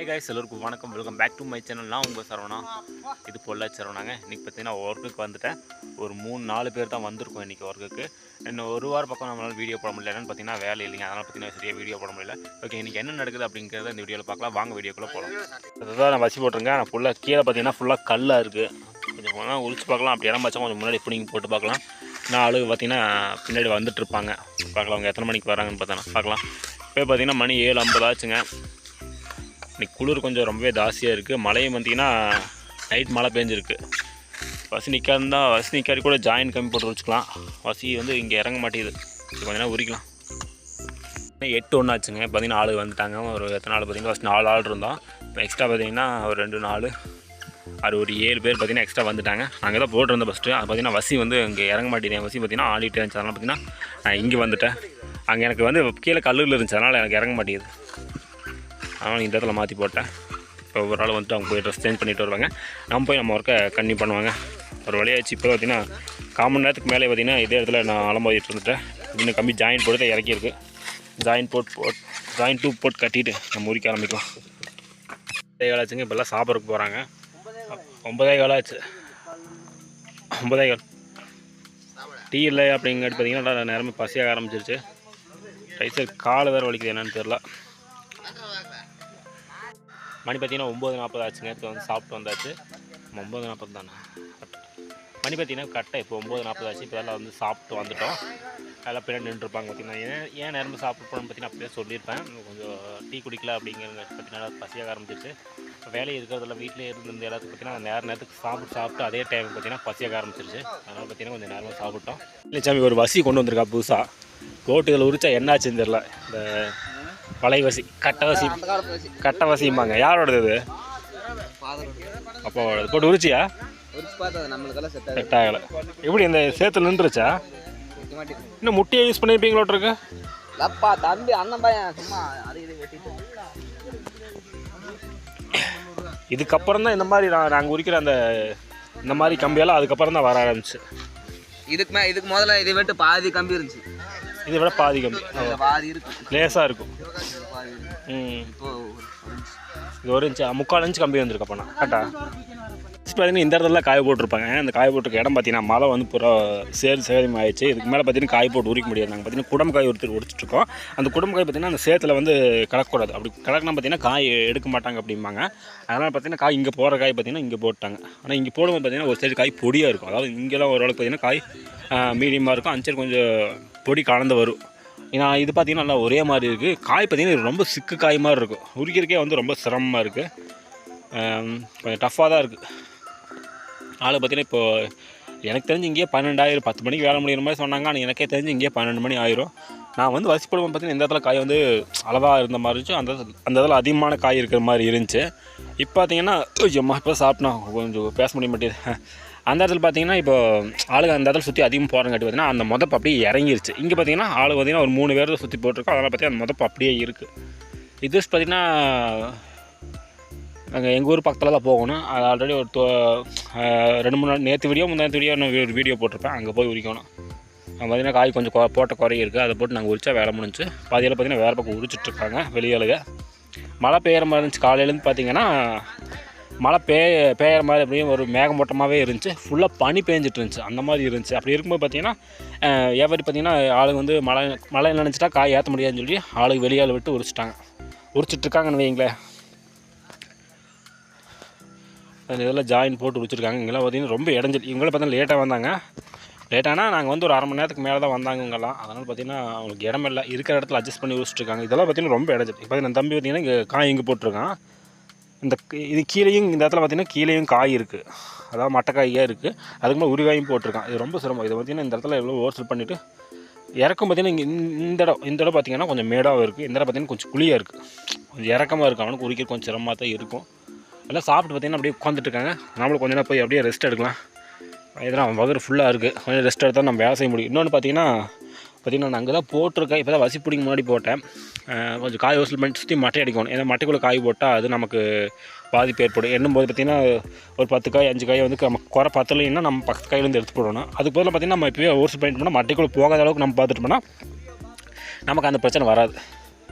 ஹே guys, எல்லோருக்கும் வணக்கம். Welcome back to my channel. நான் உங்கள் சரவணா. இது பொள்ளாச்சி சரவணாங்க. இன்றைக்கி பார்த்தீங்கன்னா ஒர்க்குக்கு வந்துட்டேன். ஒரு 3-4 பேர் தான் வந்திருக்கோம் இன்றைக்கி ஒர்க்குக்கு. இன்னும் ஒரு வாரம் பக்கம் நம்மளால் வீடியோ போட முடியல. என்னென்னு பார்த்தீங்கன்னா வேலை இல்லைங்க, அதனால் பார்த்தீங்கன்னா சரியாக வீடியோ போட முடியல. ஓகே, இன்றைக்கி என்ன நடக்குது அப்படிங்கிறத இந்த வீடியோவில் பார்க்கலாம். வாங்க வீடியோக்குள்ளே போகலாம். அதுதான் நான் வச்சு போட்டிருக்கேன். நான் ஃபுல்லாக கீழே பார்த்தீங்கன்னா ஃபுல்லாக கல்லாக இருக்குது. கொஞ்சம் கொஞ்சம் உரிச்சு பார்க்கலாம். அப்படி இடம் பார்த்தா கொஞ்சம் முன்னாடி பிடிங்கி போட்டு பார்க்கலாம். நான் ஆளு பார்த்தீங்கன்னா பின்னாடி வந்துட்டுருப்பாங்க. பார்க்கலாம் அவங்க எத்தனை மணிக்கு வராங்கன்னு பார்க்கலாம். இப்போ பார்த்தீங்கன்னா மணி 7:50 ஆச்சுங்க. இன்றைக்கி குளிர் கொஞ்சம் ரொம்பவே ஜாஸ்தியாக இருக்குது. மழையும் பார்த்திங்கன்னா நைட் மழை பெஞ்சிருக்கு. வசி நிற்காரி கூட ஜாயின் கம்மி போட்டு வச்சுக்கலாம். வசி வந்து இங்கே இறங்க மாட்டேங்குது. பார்த்தீங்கன்னா உரிக்கலாம். 8:01 ஆச்சுங்க. பார்த்திங்கன்னா ஆள் வந்துட்டாங்க. ஒரு எத்தனை ஆள் பார்த்திங்கன்னா ஃபஸ்ட் 4 ஆள் இருந்தோம். இப்போ எக்ஸ்ட்ரா பார்த்திங்கன்னா ஒரு 2-4 அது ஒரு 7 பேர் பார்த்திங்கன்னா எக்ஸ்ட்ரா வந்துட்டாங்க. நாங்கள் தான் போட்டிருந்தோம் ஃபஸ்ட்டு. அது பார்த்திங்கன்னா வசி வந்து இங்கே இறங்க மாட்டேங்குது. வசி பார்த்திங்கன்னா ஆடிட்டே இருந்துச்சு. அதனால் பார்த்திங்கன்னா நான் இங்கே வந்துட்டேன். அங்கே எனக்கு வந்து கீழே கல்லூரில் இருந்துச்சு, அதனால் எனக்கு இறங்க மாட்டேங்குது. அதனால் இந்த இடத்துல மாற்றி போட்டேன். இப்போ ஒரு ஆள் வந்துட்டு அவங்க போய் ட்ரெஸ் சேஞ்ச் பண்ணிட்டு வருவாங்க. நம்ம போய் நம்ம ஒர்க்கை கன்டினியூ பண்ணுவாங்க. ஒரு வழியாச்சு. இப்போ பார்த்திங்கன்னா 1/4 மணி நேரத்துக்கு மேலே பார்த்திங்கன்னா இதே இடத்துல நான் அலம்போதிட்டு இருந்துட்டேன். இன்னும் கம்மி ஜாயின் போட்டு தான் இறக்கியிருக்கு. ஜாயின் டூப் போட்டு கட்டிட்டு நம்ம உரிக்க ஆரம்பிக்கலாம். 9:15 ஆச்சுங்க. இப்போல்லாம் சாப்பிட்றதுக்கு போகிறாங்க. 9:15 ஆச்சு. 9:15 டீ இல்லை அப்படிங்கிறது பார்த்திங்கன்னா நேரமே பசியாக ஆரம்பிச்சிருச்சு. ரைஸு காலை வேறு வலிக்குது, என்னன்னு தெரில. மணி பார்த்திங்கன்னா 9:40 ஆச்சுங்க. இப்போ வந்து சாப்பிட்டு வந்தாச்சு. 9:40 தானே மணி பார்த்திங்கன்னா கரெக்டாக இப்போ 9:40 ஆச்சு. இப்போ எல்லாம் வந்து சாப்பிட்டு வந்துட்டோம். எல்லாம் பின்னாடி நின்றுருப்பாங்க. பார்த்திங்கன்னா ஏன் நேரம் சாப்பிட்டு போகணும்னு பார்த்திங்கன்னா அப்படியே சொல்லியிருப்பேன். கொஞ்சம் டீ குடிக்கல அப்படிங்கிறது பார்த்திங்கன்னா பசியாக ஆரம்பிச்சிருச்சு. வேலை இருக்கிறதில்ல, வீட்டிலே இருந்த எல்லாத்துக்கு பார்த்திங்கன்னா நேரத்துக்கு சாப்பிட்டு அதே டைம் பார்த்திங்கன்னா பசியாக ஆரம்பிச்சிருச்சு. அதனால் பார்த்திங்கன்னா கொஞ்சம் நேரமாக சாப்பிட்டோம். இல்லை சாமி, ஒரு வசி கொண்டு வந்திருக்கா புதுசாக. கோட்டுகளை உரிச்சா என்னாச்சுன்னு தெரில. இந்த பழைய வசி கட்டை வசிம்பாங்க. யாரோடது இது? அப்பாவோடது. போட்டு உரிச்சியா? செட் ஆகலை. எப்படி இந்த சேத்துல நின்றுச்சா? இன்னும் முட்டையை யூஸ் பண்ணியிருப்பீங்களோட்டு இருக்கு. இதுக்கப்புறம் தான் இந்த மாதிரி நாங்கள் உரிக்கிற இந்த மாதிரி கம்பியெல்லாம் அதுக்கப்புறம் தான் வர ஆரம்பிச்சு. இதுக்கு முதல்ல இதை விட்டு பாதி கம்பி இருந்துச்சு. இதை விட பாதி கம்பி லேசாக இருக்கும். இது 1 இன்ச்சு 3/4 இன்ச்சு கம்பி வந்துருக்கு. அப்போனா கரெக்டா பார்த்தீங்கன்னா இந்த இடத்துல காய போட்டிருப்பாங்க. அந்த காய போட்டிருக்க இடம் பார்த்தீங்கன்னா மழை வந்து பூரா சேதம் ஆயிடுச்சு. இதுக்கு மேலே பார்த்தீங்கன்னா காய் போட்டு உரிக்க முடியாது. நாங்கள் பார்த்தீங்கன்னா குடம்பு காய் உரிச்சிட்ருக்கோம். அந்த குடம்பு காய் பார்த்தீங்கன்னா அந்த சேத்துல வந்து கலக்கக்கூடாது. அப்படி கலக்கினா பார்த்தீங்கன்னா காய் எடுக்க மாட்டாங்க அப்படிம்பாங்க. அதனால் பார்த்தீங்கன்னா காய் இங்கே போகிற காய் பார்த்தீங்கன்னா இங்கே போட்டாங்க. ஆனால் இங்கே போடும்போது பார்த்தீங்கன்னா ஒரு சைடு காய் பொடியாக இருக்கும். அதாவது இங்கெல்லாம் ஓரளவுக்கு பார்த்தீங்கன்னா காய் மீடியமாக இருக்கும். அஞ்சு கொஞ்சம் பொடி கலந்து வரும். ஏன்னா இது பார்த்திங்கன்னா நல்லா ஒரே மாதிரி இருக்குது. காய் பார்த்திங்கன்னா ரொம்ப சிக்கு காய் மாதிரி இருக்கும். உரிக்கிறதுக்கே வந்து ரொம்ப சிரமமாக இருக்குது. கொஞ்சம் டஃப்பாக தான் இருக்குது. ஆள் பார்த்திங்கன்னா இப்போது எனக்கு தெரிஞ்சு இங்கேயே 12 10 மணிக்கு வேலை முடிகிற மாதிரி சொன்னாங்க. ஆனால் எனக்கே தெரிஞ்சு இங்கேயே 12 மணி ஆயிரும். நான் வந்து வசி போடும்போது பார்த்திங்கன்னா இந்த இடத்துல காய் வந்து அளவாக இருந்த மாதிரி இருந்துச்சு. அந்த இடத்துல அதிகமான காய் இருக்கிற மாதிரி இருந்துச்சு. இப்போ பார்த்திங்கன்னா இப்போ சாப்பிட்டோம், கொஞ்சம் பேச முடிய மாட்டேது. அந்த இடத்துல பார்த்திங்கன்னா இப்போ ஆளுங்க அந்த இடத்துல சுற்றி அதிகம் போகிறங்காட்டி பார்த்திங்கன்னா அந்த முதப்பு அப்படியே இறங்கிருச்சு. இங்கே பார்த்திங்கன்னா ஆள் பார்த்திங்கன்னா ஒரு 3 பேர் சுற்றி போட்டிருக்கோம். அதனால் பார்த்திங்கன்னா அந்த முதப்பு அப்படியே இருக்குது. இது பார்த்திங்கன்னா நாங்கள் எங்கள் ஊர் பக்கத்தில் தான் போகணும். அது ஆல்ரெடி ஒரு 2-3 நாள் நேற்று முந்தானத்து ஒரு வீடியோ போட்டிருப்பேன். அங்கே போய் உரிக்கணும். பார்த்திங்கன்னா காய் கொஞ்சம் போட்ட குறைய இருக்குது. அதை போட்டு நாங்கள் உரிச்சா வேலை முடிஞ்சு. பாதியில் பார்த்திங்கன்னா வேறு பக்கம் உரிச்சிட்ருக்காங்க வெளியாளுங்க. மழை பெய்கிற மாதிரி இருந்துச்சு. காலையிலேருந்து பார்த்திங்கன்னா மழை பெய்கிற மாதிரி அப்படியே ஒரு மேகமூட்டமாகவே இருந்துச்சு. ஃபுல்லாக பனி பேஞ்சிட்டு இருந்துச்சு. அந்த மாதிரி இருந்துச்சு. அப்படி இருக்கும்போது பார்த்திங்கன்னா எவரி பார்த்திங்கன்னா ஆளுங்க வந்து மழை நினச்சிட்டா காய் ஏற்ற முடியாதுன்னு சொல்லி ஆளுக்கு வெளியால் விட்டு உரிச்சிட்ருக்காங்கன்னு வைங்களேன். அந்த இதெல்லாம் ஜாயின் போட்டு உரிச்சிருக்காங்க. இங்கெல்லாம் பார்த்திங்கன்னா ரொம்ப இடைஞ்சல். இவங்களாம் பார்த்தீங்கன்னா லேட்டாக வந்தாங்க. லேட்டானா நாங்கள் வந்து ஒரு 1/2 மணி நேரத்துக்கு மேலே தான் வந்தாங்க. இவங்கெல்லாம் அதனால் பார்த்திங்கன்னா அவங்களுக்கு இடம் இல்லை. இருக்கிற இடத்துல அட்ஜஸ்ட் பண்ணி உரிச்சிட்ருக்காங்க. இதெல்லாம் பார்த்திங்கன்னா ரொம்ப இடைஞ்சல். இப்போ பார்த்தீங்கன்னா தம்பி பார்த்திங்கன்னா இங்கே காய் இங்கே போட்டிருக்கான். இது கீழேயும் இந்த இடத்துல பார்த்திங்கன்னா கீழேயும் காய் இருக்குது. அதாவது மட்டைக்காயாக இருக்குது. அதுக்கு மேலே உருகாயும் போட்டிருக்கான். இது ரொம்ப சிரமம். இது பார்த்திங்கன்னா இந்த இடத்துல எவ்வளோ ஓர்சல் பண்ணிவிட்டு இறக்கம் பார்த்திங்கன்னா இங்கே இந்த இடம் பார்த்திங்கன்னா கொஞ்சம் மேடாகவும் இருக்குது. இந்த இடம் பார்த்திங்கன்னா கொஞ்சம் குழியாக இருக்குது. கொஞ்சம் இறக்கமாக இருக்குது. அவனுக்கு உரிக்க கொஞ்சம் சிரமமாக தான் இருக்கும். எல்லாம் சாப்பிட்டு பார்த்திங்கன்னா அப்படியே உட்காந்துட்ருக்காங்க. நம்மளும் கொஞ்ச நேரம் போய் அப்படியே ரெஸ்ட் எடுக்கலாம். இதெல்லாம் அவன் வகுறு ஃபுல்லாக இருக்குது. கொஞ்சம் ரெஸ்ட் எடுத்தால் நம்ம வேலை செய்ய முடியும். இன்னொன்று பார்த்திங்கன்னா நான் அங்கே தான் போட்டிருக்கேன். இப்போ தான் வசி பிடிங்க முன்னாடி போட்டேன். கொஞ்சம் காய் வசூல் பண்ணிட்டு சுற்றி மட்டை அடிக்கணும். ஏன்னா மட்டைக்குள்ளே காய் போட்டால் அது நமக்கு பாதிப்பு ஏற்படும். எண்ணும்போது பார்த்திங்கன்னா ஒரு 10 காய் 5 காய் வந்து நமக்கு குறை பத்தலைன்னா நம்ம பக்கத்து கையிலேருந்து எடுத்து போடணும். அதுக்கு பதிலாக பார்த்திங்கன்னா நம்ம இப்போயே ஓர்ஸ் பண்ணிட்டு போனால் மட்டைக்குள்ளே போகாத அளவுக்கு நம்ம பார்த்துட்டு போனால் நமக்கு அந்த பிரச்சனை வராது.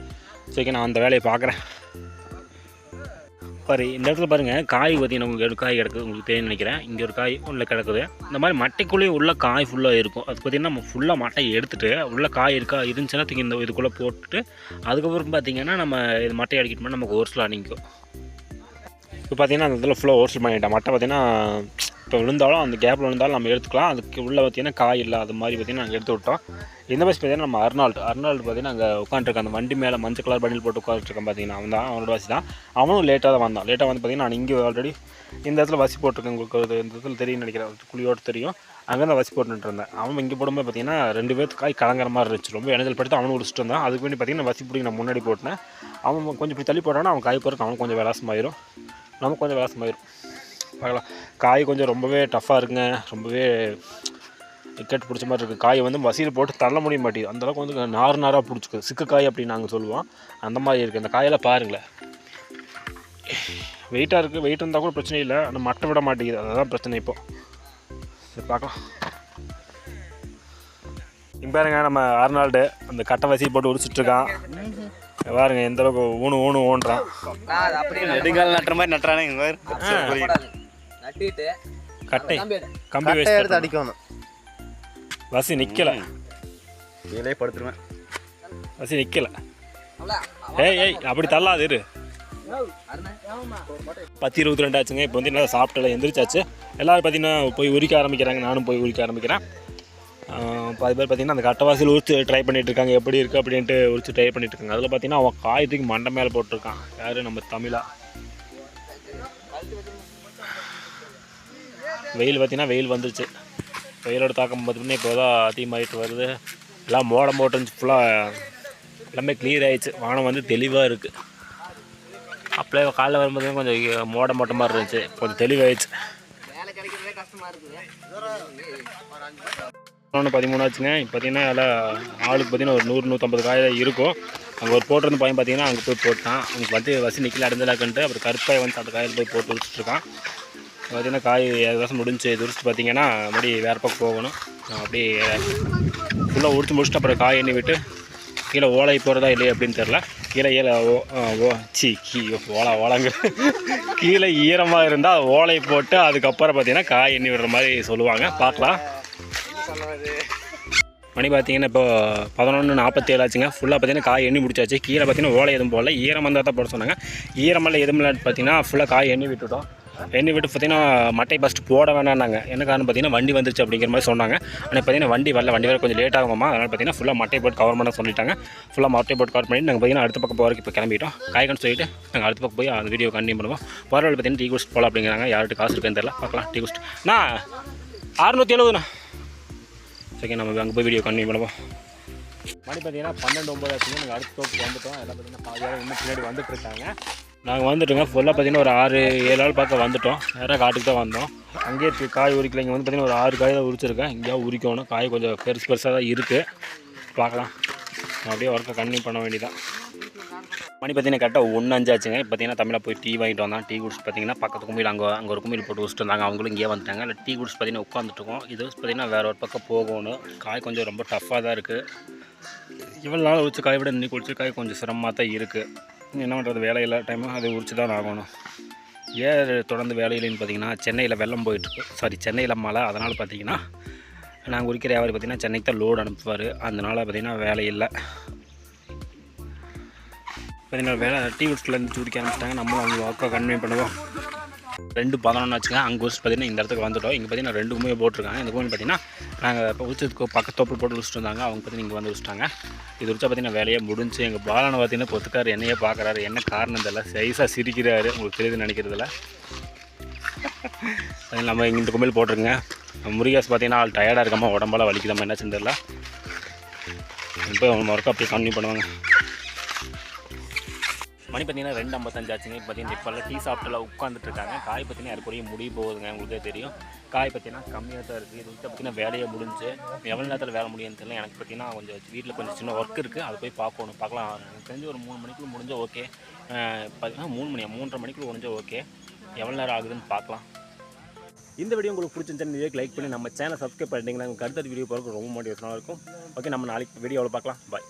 சரி, நான் அந்த வேலையை பார்க்குறேன். பாரு இந்த இடத்துல பாருங்கள் காய் பார்த்தீங்கன்னா உங்களுக்கு ஒரு காய் கிடக்குது, உங்களுக்கு தெரியும் நினைக்கிறேன். இங்கே ஒரு காய் உள்ள கிடக்குது. இந்த மாதிரி மட்டைக்குள்ளேயே உள்ள காய் ஃபுல்லாக இருக்கும். அது பார்த்திங்கன்னா நம்ம ஃபுல்லாக மட்டையை எடுத்துகிட்டு உள்ள காய் இருக்கா இருந்துச்சுன்னா தூக்கி இந்த இதுக்குள்ளே போட்டுட்டு அதுக்கப்புறம் பார்த்திங்கன்னா நம்ம இது மட்டையை அடிக்கிட்டோம்னா நமக்கு ஓர்ஸ்லாம் நிற்கும். இப்போ பார்த்திங்கன்னா அந்த இதில் ஃபுல்லாக ஓர்சல் பண்ணிட்டேன். மட்டை பார்த்திங்கன்னா இப்போ விழுந்தாலும் அந்த கேப்பில் விழுந்தாலும் நம்ம எடுத்துக்கலாம். அதுக்கு உள்ளே பார்த்திங்கன்னா காய் இல்லை அது மாதிரி பார்த்திங்கன்னா நாங்கள் எடுத்து விட்டோம். இந்த பஸ் பார்த்திங்கன்னா நம்ம அர்னால்டு பார்த்திங்கன்னா அங்கே உட்காந்துருக்கேன். அந்த வண்டி மேலே மஞ்சள் கலர் பண்டில் போட்டு உட்காந்துருக்கேன் பார்த்திங்கன்னா அவனோட வசி தான். அவனும் லேட்டாக தான் வந்தான். லேட்டாக வந்து பார்த்திங்கன்னா நான் இங்கே ஆல்ரெடி இந்த இடத்துல வசி போட்டிருக்கேன். உங்களுக்கு இந்த இடத்துல தெரியும்னு நினைக்கிறேன், குழியோடு தெரியும். அங்கே தான் வசி போட்டுட்டு இருந்தேன். அவன் இங்கே போடும்போது பார்த்திங்கன்னா 2 பேருக்கு காய் கலங்கிற மாதிரி இருந்துச்சு. ரொம்ப இணைஞ்சல் படுத்து அவனும் உடிச்சிட்டு இருந்தான். அதுக்கு வேண்டி பார்த்திங்கன்னா வசி பிடிக்க நான் முன்னாடி போட்டேன். அவன் கொஞ்சம் இப்படி தள்ளி போட்டான்னா அவன் காய் போகிறதுக்கு அவனுக்கு கொஞ்சம் விளாசமாயிரும், நமக்கு கொஞ்சம் விளாசமாயிரும். பார்க்கலாம். காய் கொஞ்சம் ரொம்பவே டஃப்பாக இருக்குங்க. ரொம்பவே கெட்டு பிடிச்ச மாதிரி இருக்குது. காய் வந்து வசியில் போட்டு தள்ள முடிய மாட்டேங்குது. அந்தளவுக்கு வந்து நாராக பிடிச்சிக்குது. சிக்கு காய் அப்படின்னு நாங்கள் சொல்லுவோம். அந்த மாதிரி இருக்குது. இந்த காயெல்லாம் பாருங்களேன், வெயிட்டாக இருக்குது. வெயிட் இருந்தால் கூட பிரச்சனை இல்லை, ஆனால் மட்டை விட மாட்டேங்குது. அதுதான் பிரச்சனை. இப்போ சரி பார்க்கலாம். இங்கே பாருங்க நம்ம அர்னால்டு அந்த கட்டை வசி போட்டு உரிச்சிட்ருக்கான். பாருங்க எந்த அளவுக்கு ஊன்றான். நெடுங்கால் நட்டுற மாதிரி நட்டுறானே. கட்டை கம்பி வச்சு எடுத்து அடிக்கணும். வசி நிற்கலை, கீழே படுத்துருவேன். வசி நிற்கலை. ஏய் அப்படி தள்ளாது இரு. 10:22 ஆச்சுங்க. இப்போ வந்து என்ன சாப்பிட்டல எந்திரிச்சாச்சு. எல்லோரும் பார்த்தீங்கன்னா போய் உரிக்க ஆரம்பிக்கிறாங்க. நானும் போய் உரிக்க ஆரம்பிக்கிறேன். 10 பேர் பார்த்திங்கன்னா அந்த கட்டவாசியில் உரிச்சு ட்ரை பண்ணிகிட்டு இருக்காங்க. எப்படி இருக்குது அப்படின்ட்டு உரிச்சு ட்ரை பண்ணிகிட்டு இருக்காங்க. அதில் பார்த்திங்கன்னா அவன் காயத்துக்கு மண்டை மேலே போட்டிருக்கான். யார் நம்ம தமிழா. வெயில் பார்த்திங்கன்னா வெயில் வந்துருச்சு. வெயிலோட தாக்கம் பார்த்திங்கன்னா இப்போ தான் அதிகமாகிட்டு வருது. எல்லாம் மோடம் போட்டுருந்துச்சு. ஃபுல்லாக எல்லாமே கிளியர் ஆகிடுச்சு. வானம் வந்து தெளிவாக இருக்குது. அப்படியே காலைல வரும்போது கொஞ்சம் மோட்ட மாதிரி இருந்துச்சு. கொஞ்சம் தெளிவாகிடுச்சு. 13 ஆச்சுங்க. இப்போ பார்த்திங்கன்னா எல்லாம் ஆளுக்கு பார்த்திங்கன்னா ஒரு 100-150 காய் தான் இருக்கும். அங்கே ஒரு போட்டிருந்து பையன் பார்த்திங்கன்னா அங்கே போய் போட்டான். அவனுக்கு வந்து வசி நிற்கல அடைஞ்சலாக்குன்ட்டு அப்புறம் கருப்பாய் வந்து அந்த காயில் போய் போட்டு உரிச்சிட்ருக்கான். பார்த்திங்கன்னா காய் ஏதாச்சும் முடிஞ்சு உரிச்சிட்டு பார்த்திங்கன்னா மறுபடி வேறு பக்கம் போகணும். அப்படியே ஃபுல்லாக உரிச்சு முடிச்சுட்டு அப்புறம் காய் எண்ணி விட்டு கீழே ஓலை போகிறதா இல்லையா அப்படின்னு தெரில. கீழே ஓலாங்க கீழே ஈரமாக இருந்தால் ஓலை போட்டு அதுக்கப்புறம் பார்த்திங்கன்னா காய் எண்ணி விடுற மாதிரி சொல்லுவாங்க. பார்க்கலாம். மணி பார்த்திங்கன்னா இப்போ 11:47 ஆச்சுங்க. ஃபுல்லாக பார்த்திங்கன்னா காய் எண்ணி முடிச்சாச்சு. கீழே பார்த்திங்கன்னா ஓலை எதுவும் போடல, ஈரம் வந்தால் தான் போட சொன்னாங்க. ஈரமெல்லாம் எதுவும் இல்லை பார்த்திங்கன்னா ஃபுல்லாக காய் எண்ணி விட்டுட்டோம். எண்ணி விட்டு பார்த்திங்கன்னா மட்டை ஃபஸ்ட்டு போட வேணான்னாங்க. என்ன காரணம் பார்த்திங்கன்னா வண்டி வந்துருச்சு அப்படிங்கிற மாதிரி சொன்னாங்க. ஆனால் பார்த்திங்கன்னா வண்டி வர கொஞ்சம் லேட் ஆகுமா, அதனால் பார்த்திங்கன்னா ஃபுல்லாக மட்டை போட்டு கவர் பண்ண சொல்லிட்டாங்க. ஃபுல்லாக மட்டை போட்டு கவர் பண்ணிட்டு நாங்கள் பார்த்திங்கன்னா அடுத்த பக்கம் போகிறதுக்கு இப்போ கிளம்பிட்டோம். காய்கன்னு சொல்லிட்டு நாங்கள் அடுத்த பக்கம் போய் அந்த வீடியோ கண்டினியூ பண்ணுவோம். போகிற பார்த்திங்கன்னா டீ குடிச்சிட்டு போகலாம் அப்படிங்கிறாங்க. யார்கிட்ட காசு இருக்குன்னு தெரியல, பார்க்கலாம். டீ குடிச்சிட்டு 670 ஓகே. நம்ம அங்கே போய் வீடியோ கண்டினியூ பண்ணுவோம். மணி பார்த்திங்கன்னா 12:09 ஆச்சுங்க. நாங்கள் அடுத்த தோப்புக்கு வந்துவிட்டோம். எல்லாம் பார்த்திங்கன்னா பாதியாக இன்னும் பின்னாடி வந்துட்டு இருக்காங்க. நாங்கள் வந்துட்டோங்க. ஃபுல்லாக பார்த்திங்கன்னா ஒரு 6-7 ஆள் பார்க்க வந்துவிட்டோம். நேராக காட்டுக்கு தான் வந்தோம். அங்கேயே காய் உரிக்கல. இங்கே வந்து பார்த்திங்கன்னா ஒரு 6 காய் தான் உரிச்சிருக்கேன். இங்கேயா உரிக்கணும். காய் கொஞ்சம் பெருசாக தான் இருக்குது. பார்க்கலாம். அப்படியே ஒர்க்கை கண்டினியூ பண்ண வேண்டியதான். மணி பார்த்திங்கன்னா கரெக்டாக 1:05 ஆச்சுங்க. இப்போ பார்த்திங்கன்னா தமிழாக போய் டீ வாங்கிட்டு வந்தான். டீ குடிச்சு பார்த்திங்கன்னா பக்கத்து கும்பியில் அங்கே ஒரு கும்பியில் போட்டு வச்சுட்டு இருந்தாங்க. அவங்களும் இங்கேயே வந்துட்டாங்க. இல்லை டீ குடிச்சு பார்த்திங்கன்னா உட்காந்துட்ருக்கோம். இது பார்த்திங்கன்னா வேறு ஒரு பக்கம் போகணும். காய் கொஞ்சம் ரொம்ப டஃப்பாக தான் இருக்குது. இவ்வளோ நாள் உரிச்ச காய் விட இன்னைக்கு உரிச்ச காய் கொஞ்சம் சிரமமாக தான் இருக்குது. என்ன பண்ணுறது, வேலை எல்லா டைமும் அதை உரிச்சு தான் ஆகணும். ஏன் தொடர்ந்து வேலையிலன்னு பார்த்திங்கன்னா சென்னையில் வெள்ளம் போயிட்டுருக்கு. சென்னையில் மழை. அதனால் பார்த்திங்கன்னா நாங்கள் உரிக்கிற வியாபாரி பார்த்திங்கன்னா சென்னைக்கு தான் லோடு அனுப்புவார். அதனால் பார்த்திங்கன்னா வேலை இல்லை. பார்த்திங்கன்னா வேலை டீ குடிச்சிலேருந்து உரிக்க ஆரம்பிச்சிட்டாங்க. நம்மளும் அவங்க ஒர்க்கை கன்டினியூ பண்ணுவோம். 2:11 ஆச்சுங்க. அங்கே உரிச்சு பார்த்திங்கன்னா இந்த இடத்துக்கு வந்துவிட்டோம். இங்கே பார்த்திங்கன்னா 2 கும்பியை போட்டிருக்காங்க. இந்த கும்பி பார்த்திங்கன்னா நாங்கள் இப்போ உரிச்சதுக்கு பக்கத்து தோப்பில் போட்டு உரிச்சிட்டு இருந்தாங்க. அவங்க பார்த்திங்கன்னா இங்கே வந்து உரிச்சிட்டாங்க. இது உரிச்சா பார்த்திங்கன்னா வேலையே முடிஞ்சு. எங்கள் பாலனை பார்த்திங்கன்னா பொத்துக்கார் என்னையே பார்க்குறாரு. என்ன காரணம் தெரியல, சைஸாக சிரிக்கிறாரு. உங்களுக்கு தெரியுதுன்னு நினைக்கிறதில்ல. நம்ம இங்கே இந்த கும்பியில் போட்டிருங்க. முருகேஷ் பார்த்திங்கன்னா ஆள் டயர்டாக இருக்காமல் உடம்பெல்லாம் வலிக்குதாமல் என்னாச்சுன்னு தெரியல. இப்போ அவங்க ஒர்க்கை அப்படியே கன்டினியூ பண்ணுவாங்க. மணி பார்த்திங்கன்னா 2:55 ஆச்சுங்க. இப்போ பார்த்திங்கன்னா இப்போல்லாம் டீ சாப்பிட்டுலாம் உட்காந்துட்ருக்காங்க. காய் பார்த்திங்கன்னா அதுக்குரிய முடிய போகுதுங்க. உங்களுக்கே தெரியும். காய் பார்த்திங்கன்னா கம்மியாக தான் இருக்குது. இது பார்த்திங்கன்னா வேலையை முடிஞ்சு எவ்வளோ நேரத்தில் வேலை முடியும்னு தெரியல. எனக்கு பார்த்திங்கன்னா கொஞ்சம் வீட்டில் கொஞ்சம் சின்ன ஒர்க் இருக்குது. அதை போய் பார்க்கணும். பார்க்கலாம். எனக்கு தெரிஞ்சு ஒரு 3 மணிக்குள்ளே முடிஞ்சால் ஓகே. 3:30 மணிக்குள்ளே முடிஞ்சால் ஓகே. எவ்வளோ நேரம் ஆகுதுன்னு பார்க்கலாம். இந்த வீடியோ உங்களுக்கு பிடிச்சிருந்துச்சு வீடியோக்கு லைக் பண்ணி நம்ம சேனல் சப்ஸ்கிரைப் பண்ணிட்டீங்கன்னா உங்களுக்கு அடுத்த வீடியோ பார்க்க ரொம்ப மோட்டிவேஷனாக இருக்கும். ஓகே, நம்ம நாளைக்கு வீடியோவில் பார்க்கலாம். பாய்.